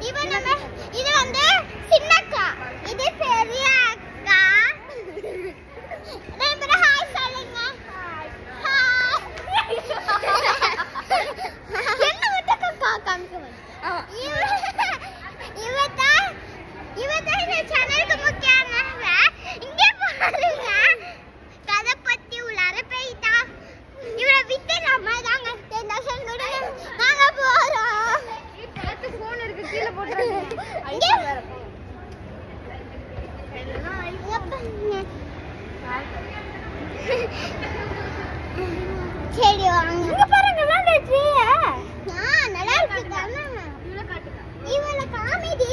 இவன் நம்ம இது வந்து சின்னக்கா, இது பெரிய அக்கா. ரெண்டு பேரும் ஹாய் சொல்லுங்க. ஹாய். என்ன மட்டும் அக்கா காமிக்கணும். இவதான் இந்த சேனலுக்கு முக்கியமானவ. இங்கே பாருங்க. கதை பத்தி உள்ளார போயிட்டா. இவரை விட்டு நம்ம தாங்க டென்ஷன் கொடுங்க. நாங்க போறோம். பார்த்து போன் இருக்கு கீழே போட்டுறாங்க. இங்கே வேற சரி வாங்க. இங்க பாருங்க நல்லா இருக்கு. நல்லா இருக்கு தானே. இவள காட்டுங்க. இவள காமெடி.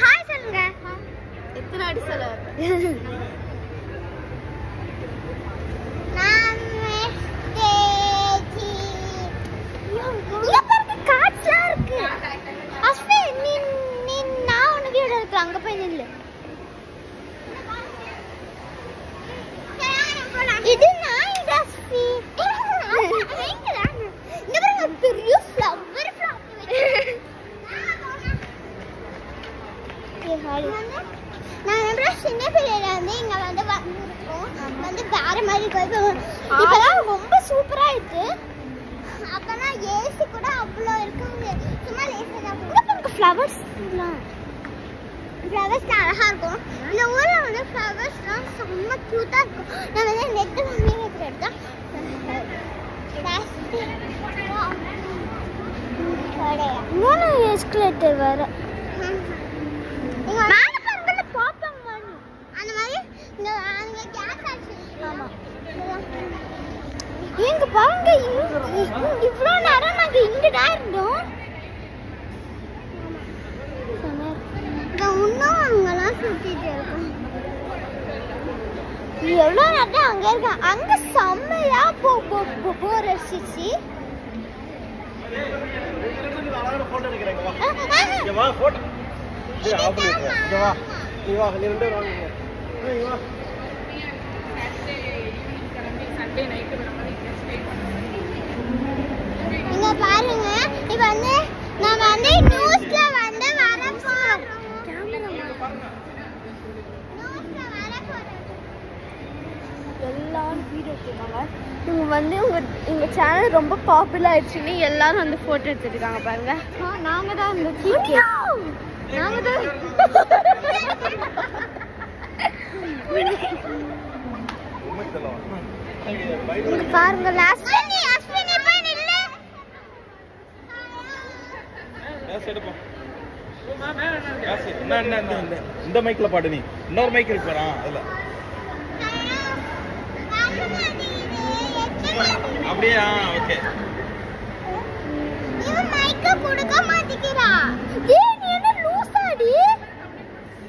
ஹாய் சொல்லுங்க. எத்தனை அடி சொல்ல? அங்க போய் நில்லு. இது நான் இண்டஸ்ட்ரி. இங்க பாருங்க பெரிய ஃப்ளவர் நான் நம்புற சின்ன பிள்ளையில வந்து இங்க வந்து வந்திருக்கோம். வந்து வேற மாதிரி போய் இப்பதான் ரொம்ப சூப்பரா இருக்கு. அப்பனா ஏசி கூட அவ்வளோ இருக்காங்க. சும்மா லேசா தான் ஃப்ளவர்ஸ் ஃப்ளவர்ஸ்லாம் அழகா இருக்கும். இந்த ஊர்ல வந்து ஃப்ளவர்ஸ்லாம் செம்ம க்யூட்டா இருக்கும். நான் வந்து நெட்டு வாங்கி எடுத்தேன். மூணு எஸ்கலேட்டர் வேற. மேல பாருங்க பாப்பாங்க மாதிரி. அந்த மாதிரி இந்த அங்க கேஸ் ஆச்சு. ஆமா. இங்க பாருங்க இவ்ளோ நேரம் நாங்க இங்க தான் இருந்தோம். இன்னும் அங்கெல்லாம் சுத்திட்டு இருக்கோம். எவ்வளோ நேரம் அங்க இருக்க. அங்க செம்மையா ரசிச்சு இங்க பாருங்க. இப்ப வந்து நம்ம வந்து நியூஸ்ல வந்து வரப்போம். எல்லாரும் வீடியோ எடுத்துருக்காங்க. இவங்க வந்து உங்க சேனல் ரொம்ப பாப்புலர் ஆயிடுச்சுன்னு எல்லாரும் வந்து போட்டோ எடுத்துருக்காங்க பாருங்க. நாங்க தான் இந்த நாங்க தான் பாருங்க லாஸ்ட் அஸ்வினி போய் நில்லு. இந்த மைக்ல பாடு. நீ இன்னொரு மைக் இருக்கு பாரு. அதுல அப்படியே. ஓகே. இவன் மைக்க கொடுக்க மாட்டேங்கிறா. டேய் நீ என்ன லூசாடி?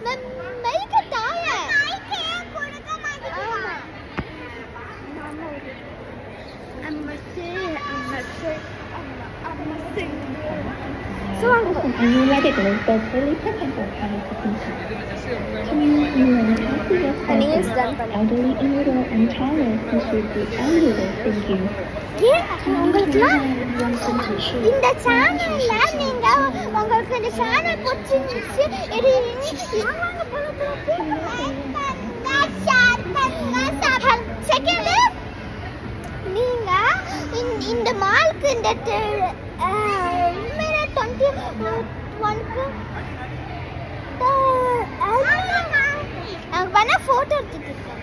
நான் மைக்க தாய. மைக்க கொடுக்க மாட்டேங்கிறா. அம்மா சே. So regular but really technical elderly individual and toddlers who should be ambulance. Thank you. இந்த சேனல்ல நீங்க உங்களுக்கு இந்த சேனல் பிடிச்சிருந்துச்சு நீங்க இந்த மால்க்கு இந்த 21க்கு நாங்க பண்ண போட்டோ எடுத்துட்டு இருக்கோம்.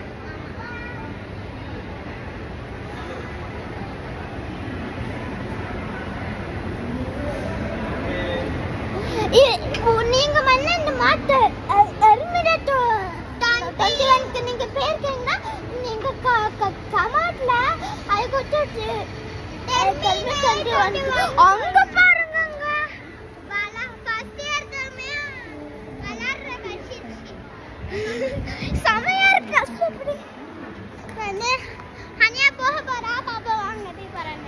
நீங்க வந்து இந்த மாட்டு அருமிடத்து 21க்கு நீங்க பேருக்கீங்கன்னா நீங்க கமாட்ல அது கொடுத்து அங்க பாருங்க சமையா இருக்கு. அப்படி வந்து ஹனியா போக போறா. பாப்பா வாங்க போய் பாருங்க.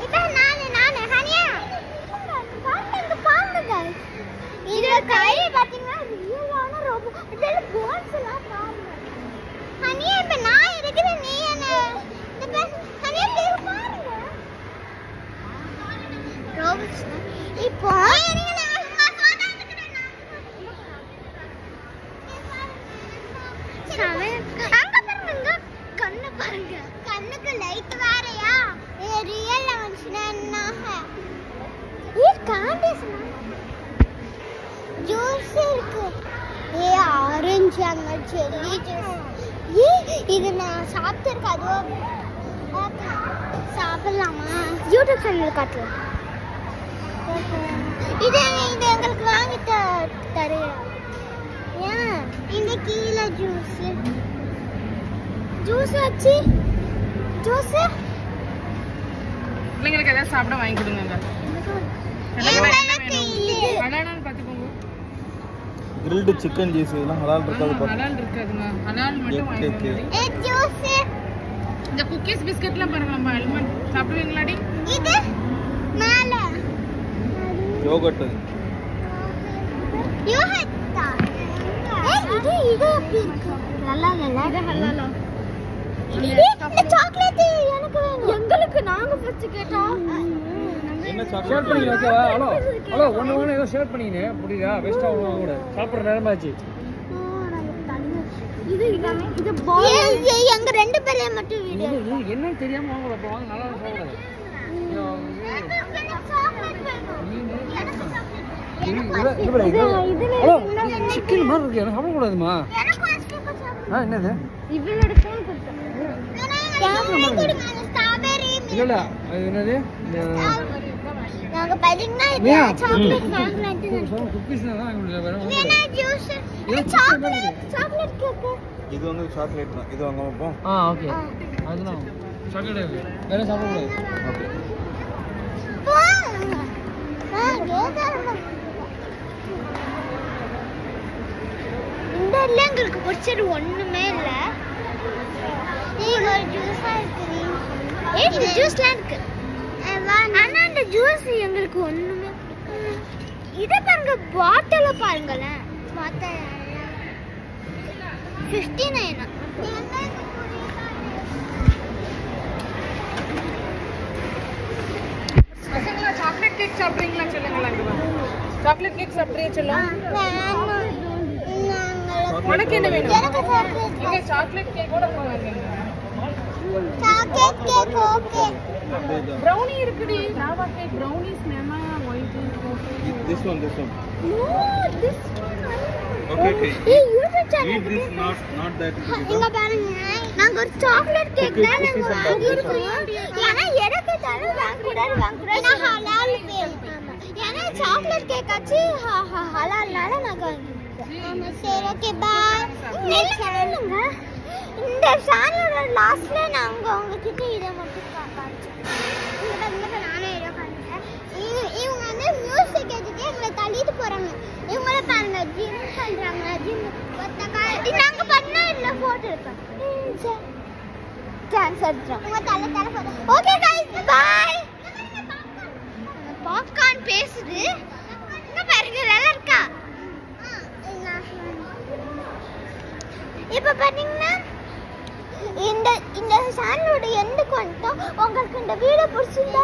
இப்ப நானு ஹனியா பாருங்க. இது கை பாத்தீங்கன்னா ரியலான ரோபோ. இதுல போன்ஸ் எல்லாம் பாருங்க. ஹனியா இப்ப நான் இருக்கிறேன். நீ என்ன ஹனியா பேரு இப்போ கண்ணு பாருங்க, கண்ணுக்கு லைட் வேறயா? ரியல் வந்துச்சுன்னா ஜூஸ் இருக்கு. ஆரஞ்சு அங்க செல்லி ஜூஸ். இது நான் சாப்பிட்டுருக்கேன். அதுவும் சாப்பிடலாமா? யூடியூப் சேனல் காட்டலாம். இது எங்களுக்கு வாங்கி தரேன். ஏன் இந்த கீழே ஜூஸ் ஆச்சு. ஜூஸ் பிள்ளைங்களுக்கு ஏதாவது சாப்பிட வாங்கி கொடுங்க. கிரில்டு சிக்கன் ஜூஸ் இதெல்லாம் ஹலால் இருக்காது. ஹலால் இருக்காதுங்க. ஹலால் மட்டும் வாங்கி கொடுங்க. ஜூஸ் இந்த குக்கீஸ் பிஸ்கட்லாம் பாருங்க. நம்ம அல்மண்ட் சாப்பிடுவீங்களாடி? இது மேல யோகர்ட். யோகர்ட் இது எப்படி இருக்கு? நல்லா இல்ல. இது ஹலாலா? இந்த சாக்லேட் எனக்கு வேணும். எங்களுக்கு நாங்க ஃபர்ஸ்ட் கேட்டோம். என்ன ஷேர் சாக்லேட்? பண்ணிங்க ஓகேவா? ஹலோ ஒன்று ஏதோ ஷேர் பண்ணிங்க புரியுதா? வேஸ்ட்டாக ஒன்று கூட சாப்பிட்ற நேரமாச்சு. இது எங்க ரெண்டு பேரையும் மட்டும் வீடியோ. என்னன்னு தெரியாமல் வாங்கல. அப்போ வாங்க நல்லா சாப்பிடாது. ஹலோ சிக்கன் மாதிரி இருக்கு. எனக்கு சாப்பிடக்கூடாதுமா. என்னது? இவளோட ஃபோன் கொடுத்தேன். ஸ்ட்ராபெரி இல்ல அது என்னது? நாங்க பாத்தீங்கன்னா இது சாக்லேட் வாங்கலாம்னு குக்கீஸ் தான் வேற என்ன ஜூஸ்? Chocolate cake. இது வந்து சாக்லேட் தான். இது வாங்க போவோம். ஓகே. அதுதான் சாக்லேட் வேற சாப்பிடக்கூடாது. ஓகே. இந்த இல்ல எங்களுக்கு பிடிச்சது ஒண்ணுமே இல்ல. நீங்க ஒரு ஜூஸா இருக்கு. இந்த ஜூஸ்லாம் இருக்கு. ஆனா அந்த ஜூஸ் எங்களுக்கு ஒண்ணுமே பிடிக்கல. இத பாருங்க, பாட்டில பாருங்களேன். பாட்டில் 59. பசங்களா சாக்லேட் கேக் சாப்பிடுறீங்களா சொல்லுங்களா? சாக்லேட் கேக் சாப்பிடுறியா சொல்லுங்க. உனக்கு என்ன வேணும்? இங்க சாக்லேட் கேக்கோட போவாங்க. Chocolate cake okay. ப்ரௌனி இருக்குடி. லாவா கேக் ப்ரௌனிஸ் மேமா white This one. No, this one. Okay. Hey, YouTube channel. Eat this, not that. இங்க பாருங்க, நாங்க ஒரு சாக்லேட் கேக் தான் நாங்க வாங்கிருக்கோம். ஏன்னா எனக்கு தர வாங்கக்கூடாது. ஏன்னா ஹலால் வேணும். ஏன்னா சாக்லேட் கேக் ஆச்சு ஹலால்னால நாங்க வாங்கிருக்கோம். சரி ஓகே பாய். நெக்ஸ்ட் சொல்லுங்க. இந்த சேனலோட லாஸ்ட்ல நாங்க உங்ககிட்ட இதை மட்டும் காமிச்சோம். நானே இதை காமிச்சேன். இவங்க வந்து மியூசிக் கேட்டுட்டு எங்களை தள்ளிட்டு போறாங்க. இவங்கள பாருங்க, ஜிம் பண்றாங்க. ஜிம் நாங்க பண்ணா இல்ல போட்டோ எடுப்போம். டான்ஸ் ஆடுறோம். உங்க தலை photo. Okay guys bye. Popcorn பேசுது. இங்க பாருங்க, நல்லா இருக்கா? இப்ப பாத்தீங்கன்னா இந்த சேனலோட எண்டுக்கு வந்துட்டோம். உங்களுக்கு இந்த வீடியோ பிடிச்சிருந்தா